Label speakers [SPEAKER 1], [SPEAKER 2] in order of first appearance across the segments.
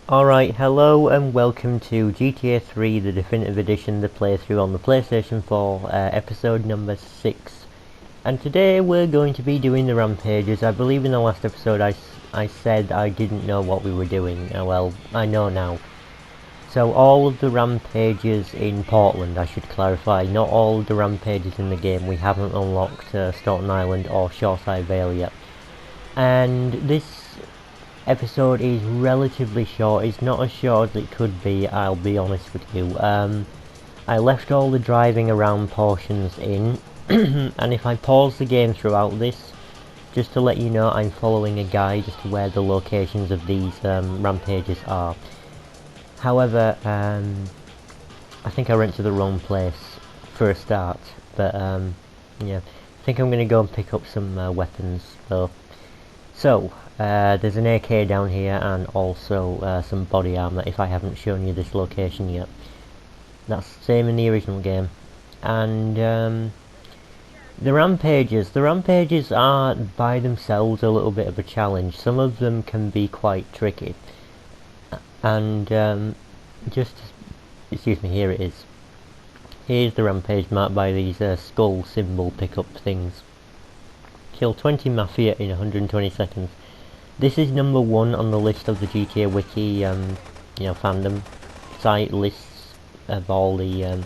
[SPEAKER 1] Alright, hello and welcome to GTA 3, the Definitive Edition, the playthrough on the PlayStation 4, episode number 6. And today we're going to be doing the Rampages. I believe in the last episode I said I didn't know what we were doing. Well, I know now. So all of the Rampages in Portland, I should clarify, not all of the Rampages in the game. We haven't unlocked Staten Island or Shoreside Vale yet. And this episode is relatively short. It's not as short as it could be, I'll be honest with you. I left all the driving around portions in, and if I pause the game throughout this, just to let you know, I'm following a guide as to where the locations of these Rampages are. However, I think I went to the wrong place for a start, but yeah, I think I'm going to go and pick up some weapons though. So, there's an AK down here and also some body armor if I haven't shown you this location yet. That's the same in the original game. And the Rampages are by themselves a little bit of a challenge. Some of them can be quite tricky. And excuse me, here it is. Here's the Rampage Map by these skull symbol pickup things. Kill 20 Mafia in 120 seconds. This is number 1 on the list of the GTA Wiki, fandom site lists of all the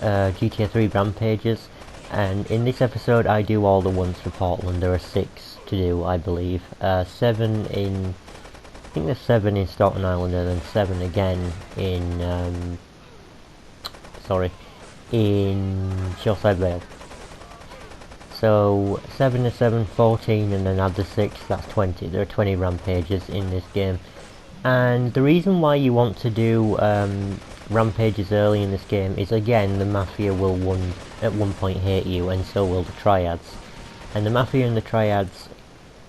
[SPEAKER 1] GTA 3 Rampages. And in this episode I do all the ones for Portland. There are 6 to do, I believe. 7 in... I think there's 7 in Staten Island and then 7 again in... in Shoreside Vale. So 7 to 7, 14, and then add the 6, that's 20. There are 20 Rampages in this game. And the reason why you want to do Rampages early in this game is, again, the Mafia will at one point hate you, and so will the Triads. And the Mafia and the Triads,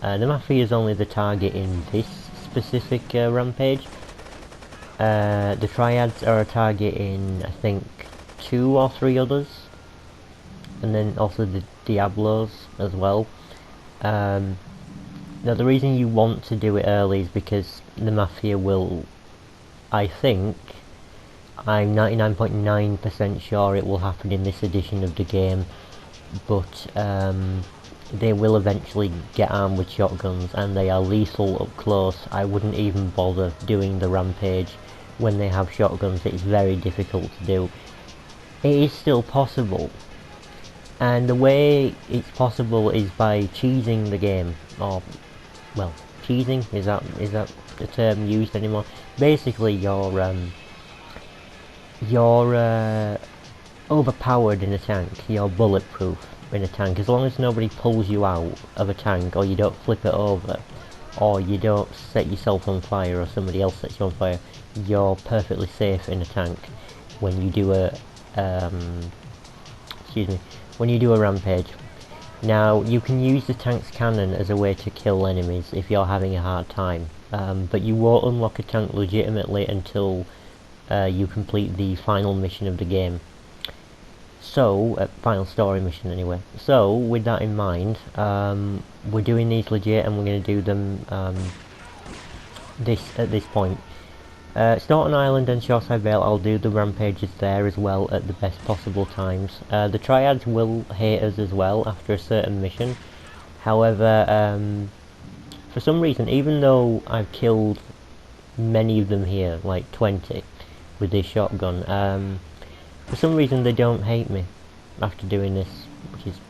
[SPEAKER 1] the Mafia is only the target in this specific Rampage. The Triads are a target in, I think, 2 or 3 others. And then also the Diablos as well. Now the reason you want to do it early is because the Mafia will, I think, I'm 99.9% sure it will happen in this edition of the game, but they will eventually get armed with shotguns and they are lethal up close. I wouldn't even bother doing the Rampage when they have shotguns. It's very difficult to do. It is still possible. And the way it's possible is by cheesing the game, or, well, cheesing, is that the term used anymore? Basically, you're overpowered in a tank, you're bulletproof in a tank. As long as nobody pulls you out of a tank, or you don't flip it over, or you don't set yourself on fire, or somebody else sets you on fire, you're perfectly safe in a tank when you do a, when you do a Rampage. Now, you can use the tank's cannon as a way to kill enemies if you're having a hard time, but you won't unlock a tank legitimately until you complete the final mission of the game. So, final story mission anyway. So, with that in mind, we're doing these legit and we're going to do them at this point. Staten Island and Shoreside Vale, I'll do the Rampages there as well at the best possible times. The Triads will hate us as well after a certain mission. However, for some reason, even though I've killed many of them here, like 20, with this shotgun, for some reason they don't hate me after doing this, which is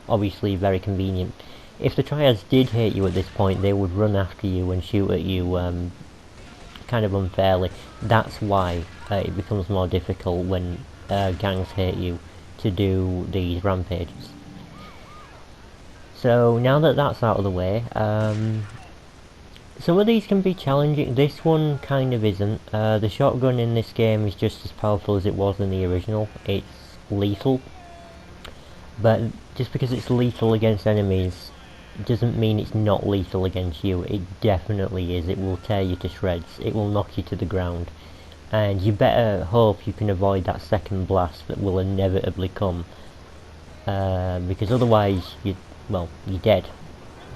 [SPEAKER 1] obviously very convenient. If the Triads did hate you at this point, they would run after you and shoot at you, kind of unfairly. That's why it becomes more difficult when gangs hate you to do these Rampages. So now that that's out of the way, some of these can be challenging. This one kind of isn't. The shotgun in this game is just as powerful as it was in the original. It's lethal, but just because it's lethal against enemies doesn't mean it's not lethal against you. It definitely is. It will tear you to shreds. It will knock you to the ground. And you better hope you can avoid that second blast that will inevitably come. Because otherwise, you're dead,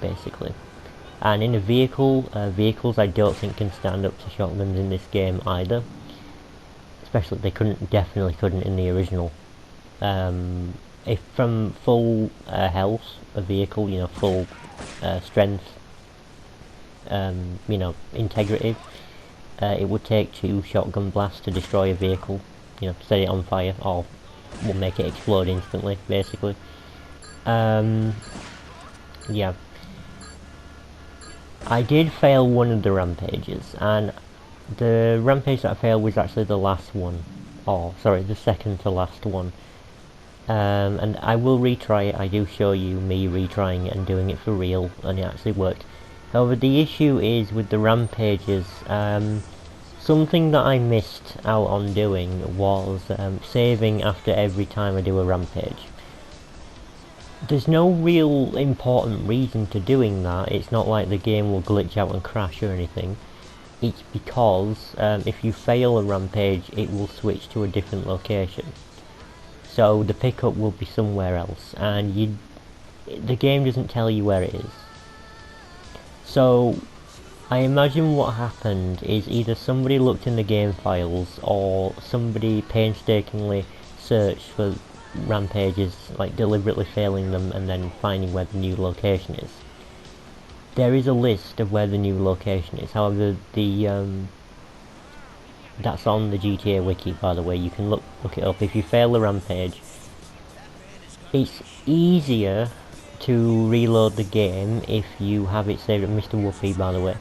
[SPEAKER 1] basically. And in a vehicle, vehicles I don't think can stand up to shotguns in this game either. Especially they definitely couldn't in the original. If from full health, a vehicle, you know, full strength, you know, integrity, it would take 2 shotgun blasts to destroy a vehicle, you know, set it on fire, or will make it explode instantly, basically. Yeah. I did fail one of the rampages, and the rampage that I failed was actually the last one, or sorry, the second to last one. And I will retry it. I do show you me retrying it and doing it for real, and it actually worked. However, the issue is with the rampages, something that I missed out on doing was saving after every time I do a rampage. There's no real important reason to doing that. It's not like the game will glitch out and crash or anything. It's because if you fail a rampage, it will switch to a different location. So the pickup will be somewhere else, and the game doesn't tell you where it is. So I imagine what happened is either somebody looked in the game files, or somebody painstakingly searched for rampages, like deliberately failing them and then finding where the new location is. There is a list of where the new location is, however that's on the GTA wiki, by the way. You can look it up. If you fail a rampage, it's easier to reload the game if you have it saved. Mr. Whoopi, by the way.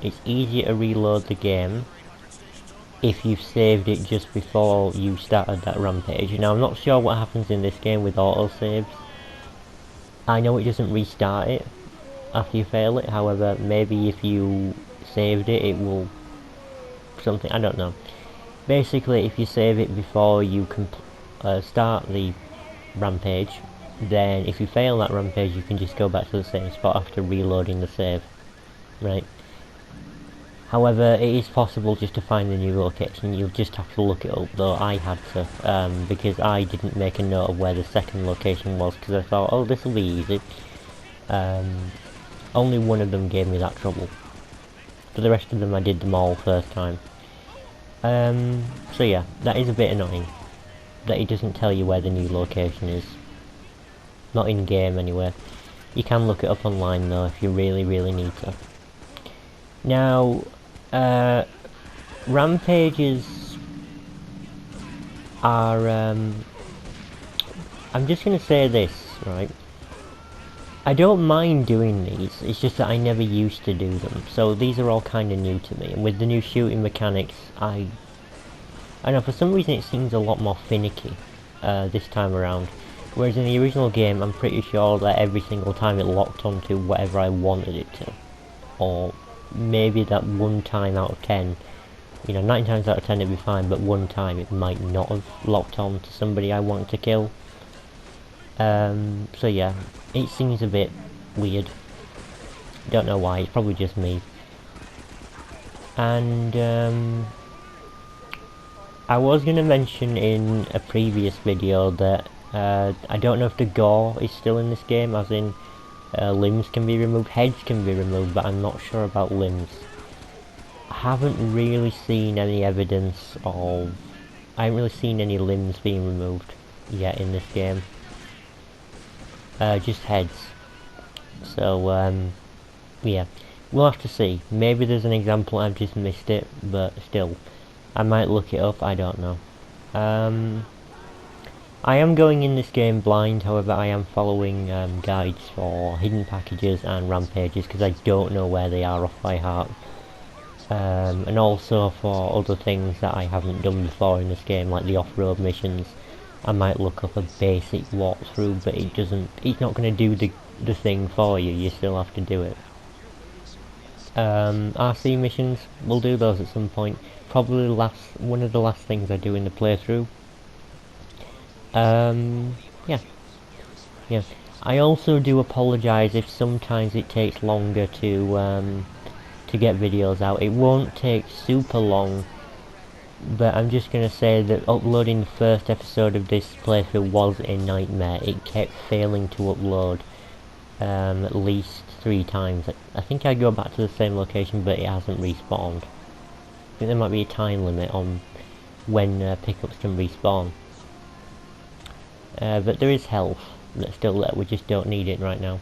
[SPEAKER 1] It's easier to reload the game if you've saved it just before you started that rampage. Now, I'm not sure what happens in this game with autosaves. I know it doesn't restart it after you fail it, however, maybe if you saved it, it will something, I don't know. Basically, if you save it before you can start the rampage, then if you fail that rampage, you can just go back to the same spot after reloading the save, right? However, it is possible just to find the new location. You'll just have to look it up, though I had to, because I didn't make a note of where the second location was, because I thought, oh, this will be easy. Only one of them gave me that trouble. For the rest of them, I did them all first time. So yeah, that is a bit annoying, that it doesn't tell you where the new location is. Not in game, anyway. You can look it up online, though, if you really, really need to. Now, rampages are, I'm just gonna say this, right? I don't mind doing these, it's just that I never used to do them, so these are all kinda new to me, and with the new shooting mechanics, I know, for some reason it seems a lot more finicky, this time around. Whereas in the original game, I'm pretty sure that every single time it locked onto whatever I wanted it to. Or maybe that one time out of 10, you know, 9 times out of 10 it'd be fine, but one time it might not have locked on to somebody I wanted to kill. So yeah, it seems a bit weird. Don't know why, it's probably just me. And I was going to mention in a previous video that I don't know if the gore is still in this game, as in limbs can be removed, heads can be removed, but I'm not sure about limbs. I haven't really seen any evidence of... I haven't really seen any limbs being removed yet in this game. Just heads. So, yeah. We'll have to see. Maybe there's an example, I've just missed it, but still. I might look it up, I don't know. I am going in this game blind, however I am following guides for hidden packages and rampages, because I don't know where they are off by heart. And also for other things that I haven't done before in this game, like the off-road missions. I might look up a basic walkthrough, but it's not going to do the thing for you, you still have to do it. RC missions, we'll do those at some point. Probably one of the last things I do in the playthrough. Yeah. I also do apologise if sometimes it takes longer to get videos out. It won't take super long, but I'm just gonna say that uploading the first episode of this playthrough was a nightmare. It kept failing to upload. at least 3 times. I think I go back to the same location, but it hasn't respawned. I think there might be a time limit on when pickups can respawn. But there is health that's still there, we just don't need it right now.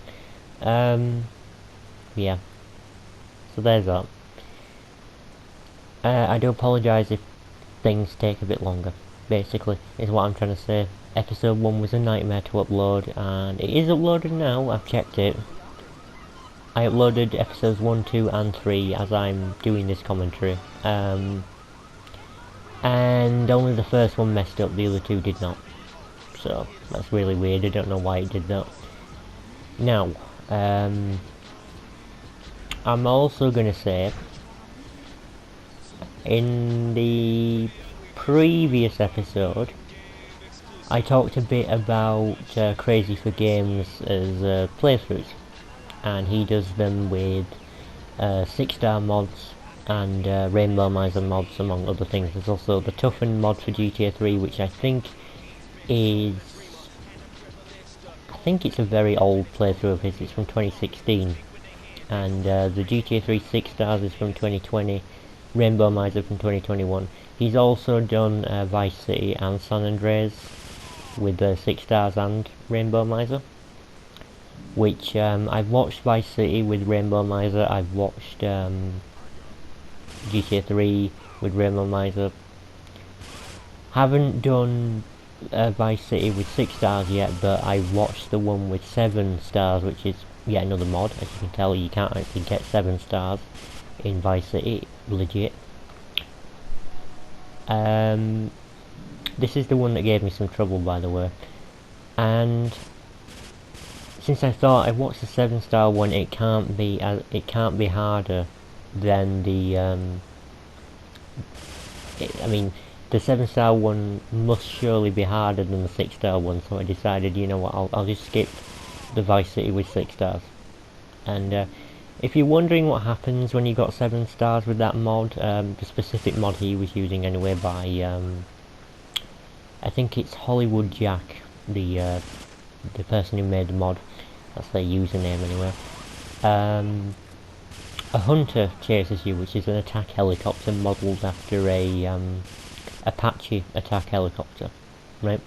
[SPEAKER 1] Yeah, so there's that. I do apologise if things take a bit longer, basically, is what I'm trying to say. Episode 1 was a nightmare to upload, and it is uploaded now, I've checked it. I uploaded episodes 1, 2 and 3 as I'm doing this commentary. And only the first one messed up, the other 2 did not. So, that's really weird, I don't know why it did that. Now, I'm also going to say, in the previous episode, I talked a bit about Crazy for Games as playthroughs, and he does them with 6-star mods and Rainbow Miser mods, among other things. There's also the Toughen mod for GTA 3, which I think it's a very old playthrough of his. It's from 2016, and the GTA 3 6 stars is from 2020, Rainbow Miser from 2021. He's also done Vice City and San Andreas with 6 stars and Rainbow Miser, which I've watched Vice City with Rainbow Miser, I've watched GTA 3 with Rainbow Miser. Haven't done Vice City with 6 stars yet, but I watched the one with 7 stars, which is yet another mod. As you can tell, you can't actually get 7 stars in Vice City, legit. This is the one that gave me some trouble, by the way, and since I thought I watched the 7-star one, it can't be harder than the I mean, the 7-star one must surely be harder than the 6-star one, so I decided, you know what, I'll just skip the Vice City with 6 stars. And if you're wondering what happens when you got 7 stars with that mod, the specific mod he was using anyway by, I think it's Hollywood Jack, the person who made the mod, that's their username anyway. A hunter chases you, which is an attack helicopter modelled after a Apache attack helicopter, right?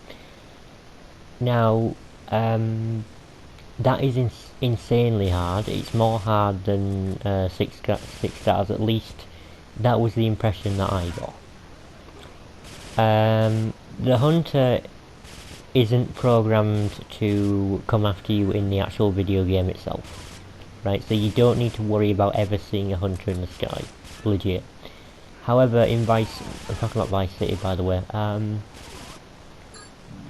[SPEAKER 1] Now, that is insanely hard. It's more hard than 6 stars, at least that was the impression that I got. The hunter isn't programmed to come after you in the actual video game itself, right? So you don't need to worry about ever seeing a hunter in the sky, legit. However, in Vice, I'm talking about Vice City, by the way.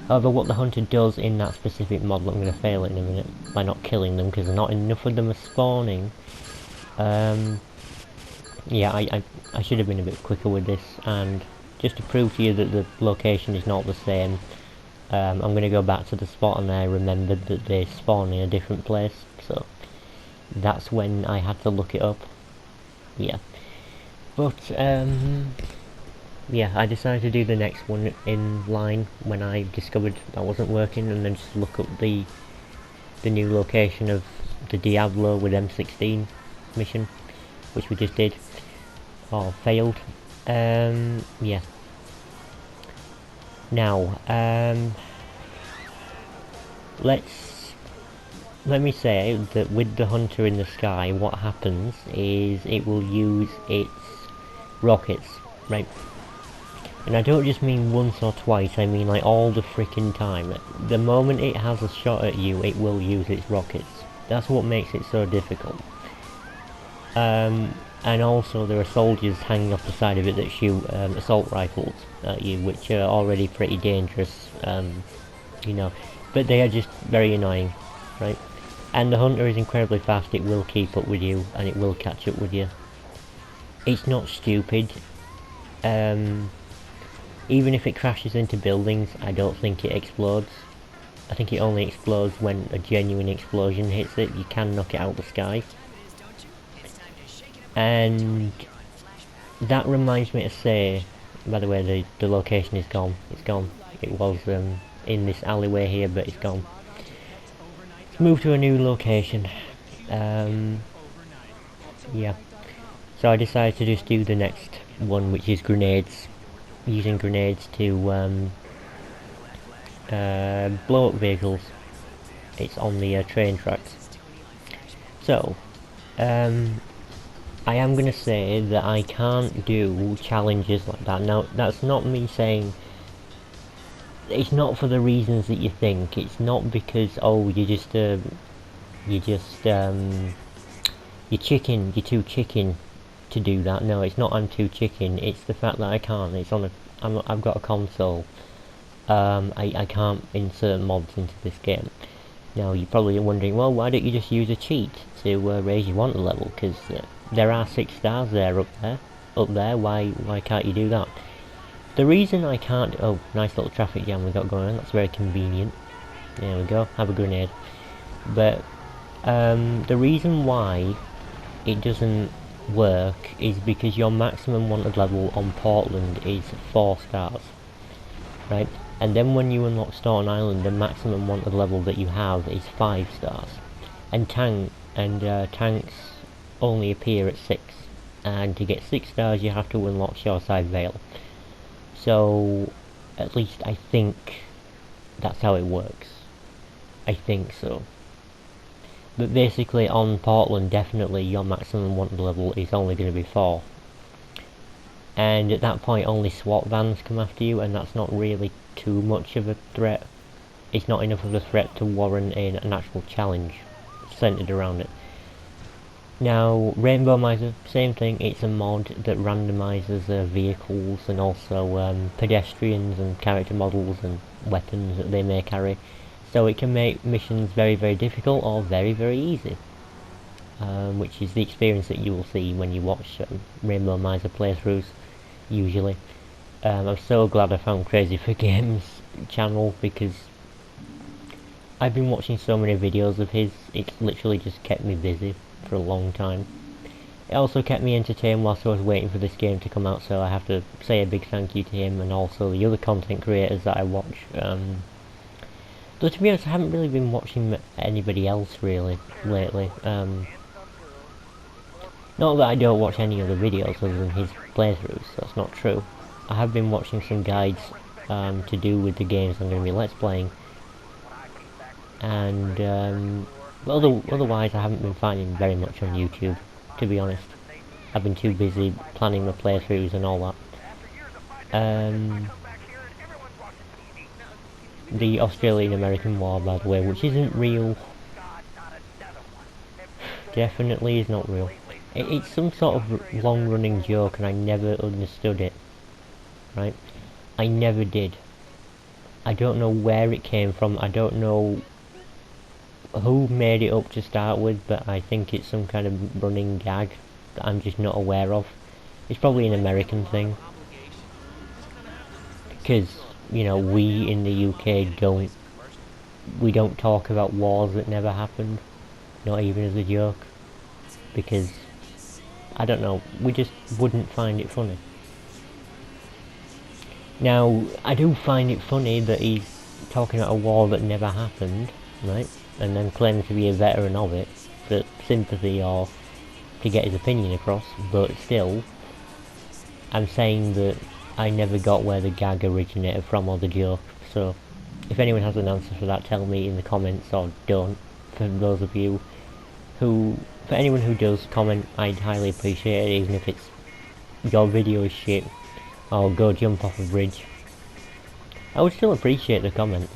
[SPEAKER 1] However, what the hunter does in that specific mod, I'm going to fail it in a minute by not killing them because not enough of them are spawning. Yeah, I should have been a bit quicker with this, and just to prove to you that the location is not the same, I'm going to go back to the spot, and I remembered that they spawn in a different place, so that's when I had to look it up. Yeah. But, yeah, I decided to do the next one in line when I discovered that wasn't working, and then just look up the new location of the Diablo with M16 mission, which we just did, or failed. Yeah. Now, let me say that with the hunter in the sky, what happens is it will use its rockets, right? And I don't just mean once or twice, I mean like all the freaking time. The moment it has a shot at you, it will use its rockets. That's what makes it so difficult. And also there are soldiers hanging off the side of it that shoot assault rifles at you, which are already pretty dangerous, you know, but they are just very annoying, right? And the hunter is incredibly fast, it will keep up with you, and it will catch up with you. It's not stupid. Even if it crashes into buildings, I don't think it explodes. I think it only explodes when a genuine explosion hits it. You can knock it out of the sky. And that reminds me to say, by the way, the location is gone. It's gone. It was in this alleyway here, but it's gone. let's move to a new location. Yeah. So I decided to just do the next one, which is grenades. Using grenades to blow up vehicles. It's on the train tracks. So, I am going to say that I can't do challenges like that. Now, that's not me saying... It's not for the reasons that you think. It's not because, oh, you're too chicken to do that. No, it's not I'm too chicken. It's the fact that I can't. It's on a... I've got a console. I can't insert mods into this game. Now, you're probably wondering, well, why don't you just use a cheat to raise your wanted level? Because there are 6 stars there, up there. Why can't you do that? The reason I can't... Oh, nice little traffic jam we got going on. That's very convenient. There we go. Have a grenade. But the reason why it doesn't work is because your maximum wanted level on Portland is 4 stars. Right? And then when you unlock Staunton Island, the maximum wanted level that you have is 5 stars. And tanks only appear at 6. And to get 6 stars you have to unlock Shoreside Vale. So, at least I think that's how it works. I think so. But basically on Portland, definitely your maximum wanted level is only going to be 4. And at that point only SWAT vans come after you, and that's not really too much of a threat. It's not enough of a threat to warrant an actual challenge centered around it. Now, Rainbow Miser, same thing. It's a mod that randomizes vehicles and also pedestrians and character models and weapons that they may carry. So it can make missions very, very difficult or very, very easy. Which is the experience that you will see when you watch Rainbow Miser playthroughs, usually. I'm so glad I found Crazy for Games channel, because I've been watching so many videos of his. It's literally just kept me busy for a long time. It also kept me entertained whilst I was waiting for this game to come out, so I have to say a big thank you to him and also the other content creators that I watch. Though to be honest, I haven't really been watching anybody else really lately. Not that I don't watch any other videos other than his playthroughs, that's not true. I have been watching some guides to do with the games I'm going to be let's playing. And otherwise I haven't been finding very much on YouTube, to be honest. I've been too busy planning my playthroughs and all that. The Australian-American War, by the way, which isn't real. Definitely is not real. It's some sort of long-running joke and I never understood it. Right? I never did. I don't know where it came from, I don't know who made it up to start with, but I think it's some kind of running gag that I'm just not aware of. It's probably an American thing. Because, you know, we in the UK don't talk about wars that never happened. Not even as a joke. Because, I don't know, we just wouldn't find it funny. Now, I do find it funny that he's talking about a war that never happened, right? And then claiming to be a veteran of it, for sympathy or to get his opinion across, but still, I'm saying that I never got where the gag originated from or the joke, so if anyone has an answer for that, tell me in the comments, or don't. For those of you who, for anyone who does comment, I'd highly appreciate it, even if it's your video is shit, or go jump off a bridge. I would still appreciate the comment.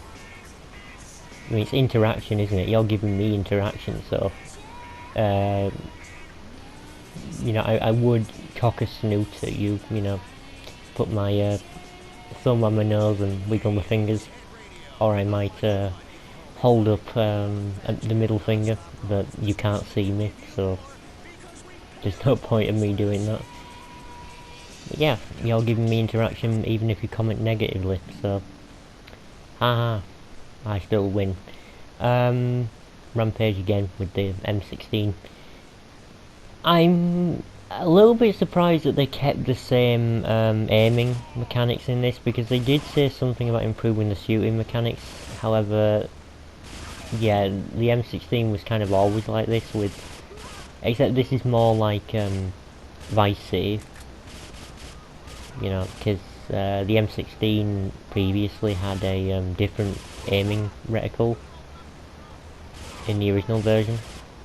[SPEAKER 1] I mean, it's interaction, isn't it? You're giving me interaction, so you know, I would cock a snoot at you, you know, put my thumb on my nose and wiggle my fingers, or I might hold up the middle finger, but you can't see me, so there's no point in me doing that. But yeah, you're giving me interaction even if you comment negatively, so haha, I still win. Rampage again with the M16. I'm a little bit surprised that they kept the same aiming mechanics in this, because they did say something about improving the shooting mechanics. However, yeah, the M16 was kind of always like this, except this is more like Vice City, you know, because the M16 previously had a different aiming reticle in the original version.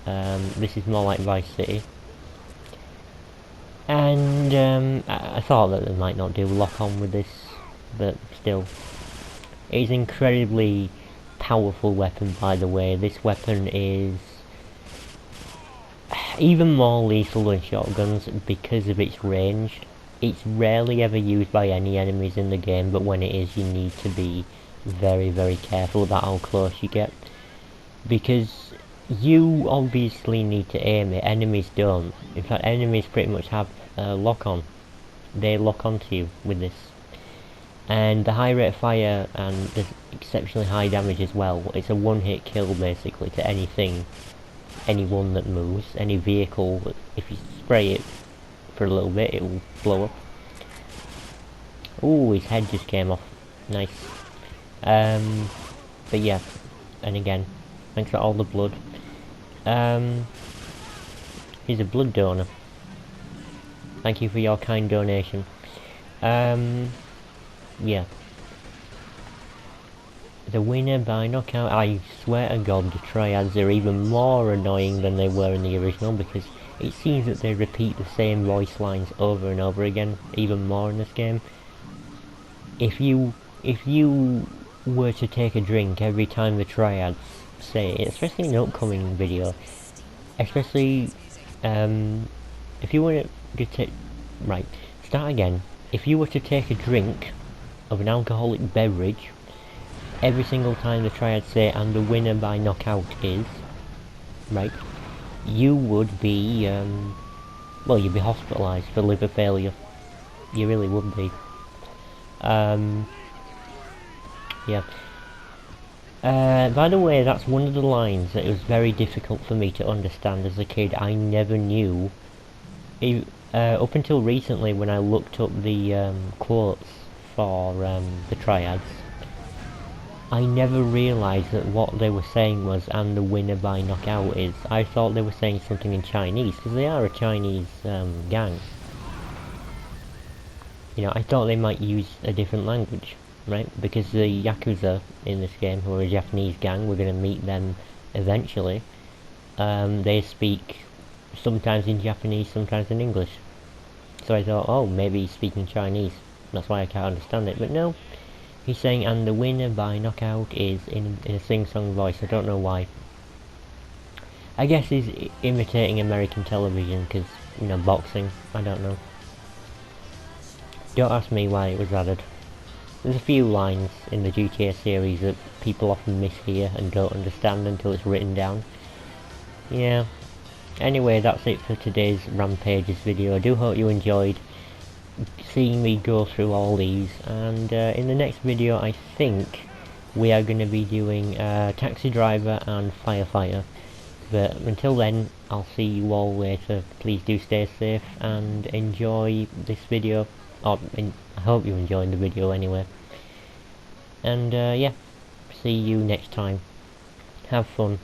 [SPEAKER 1] This is more like Vice City. And I thought that they might not do lock-on with this, but still. It is an incredibly powerful weapon, by the way. This weapon is even more lethal than shotguns because of its range. It's rarely ever used by any enemies in the game, but when it is, you need to be very, very careful about how close you get. Because you obviously need to aim it, enemies don't. In fact, enemies pretty much have lock-on. They lock onto you with this. And the high rate of fire and the exceptionally high damage as well. It's a one-hit kill basically to anything, anyone that moves, any vehicle. If you spray it for a little bit, it will blow up. Ooh, his head just came off. Nice. But yeah, and again, thanks for all the blood. He's a blood donor. Thank you for your kind donation. Yeah. The winner by knockout. I swear to God, the triads are even more annoying than they were in the original, because it seems that they repeat the same voice lines over and over again, even more in this game. If you were to take a drink every time the triads say it, especially in an upcoming video, especially if you were to take... Right, start again. If you were to take a drink of an alcoholic beverage every single time the triads say, and the winner by knockout is, right, you would be, well, you'd be hospitalised for liver failure. You really would be. Yeah. By the way, that's one of the lines that it was very difficult for me to understand as a kid. I never knew, up until recently when I looked up the quotes for the triads, I never realised that what they were saying was, and the winner by knockout is. I thought they were saying something in Chinese, because they are a Chinese gang. You know, I thought they might use a different language, right? Because the Yakuza in this game, who are a Japanese gang, we're going to meet them eventually. They speak sometimes in Japanese, sometimes in English. So I thought, oh, maybe he's speaking Chinese. That's why I can't understand it. But no, he's saying, and the winner by knockout is in a sing-song voice. I don't know why. I guess he's imitating American television, because, you know, boxing. I don't know. Don't ask me why it was added. There's a few lines in the GTA series that people often mishear and don't understand until it's written down. Yeah. Anyway, that's it for today's Rampages video. I do hope you enjoyed seeing me go through all these, and in the next video I think we are going to be doing Taxi Driver and Firefighter. But until then, I'll see you all later. Please do stay safe and enjoy this video. I hope you enjoyed the video anyway. And yeah, see you next time. Have fun.